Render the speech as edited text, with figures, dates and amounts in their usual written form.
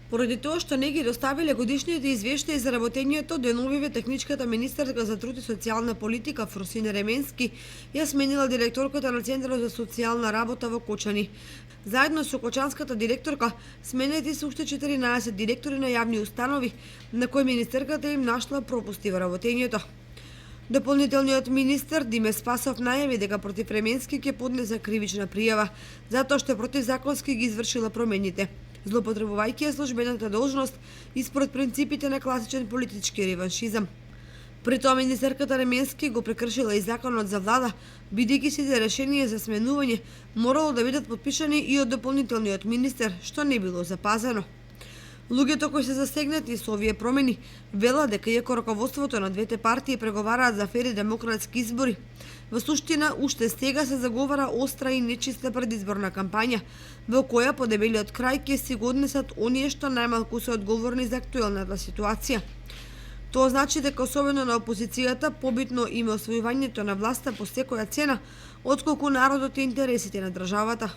Поради тоа што не ги доставиле годишните извештаи за работењето, деновиве техничката министерка за труд и социјална политика Фросина Ременски ја сменила директорката на Центарот за социјална работа во Кочани. Заедно со кочанската директорка сменети се уште 14 директори на јавни установи на кои министерката им нашла пропусти во работењето. Дополнителниот министер Диме Спасов најави дека против Ременски ќе поднесе кривична пријава затоа што противзаконски ги извршила промените, злоупотребувајќи ја службената должност и според принципите на класичен политички реваншизам. При тоа министерката Ременски го прекршила и законот за влада, бидејќи сите решенија за сменување морало да бидат подпишани и од дополнителниот министер, што не било запазено. Луѓето кои се засегнати со овие промени велат дека иако раководството на двете партии преговараат за фери демократски избори, во суштина уште сега се заговара остра и нечиста предизборна кампања, во која по дебелиот крај ќе си го однесат оние што најмалку се одговорни за актуелната ситуација. Тоа значи дека особено на опозицијата побитно има освојувањето на власта по секоја цена, отколку народот и интересите на државата.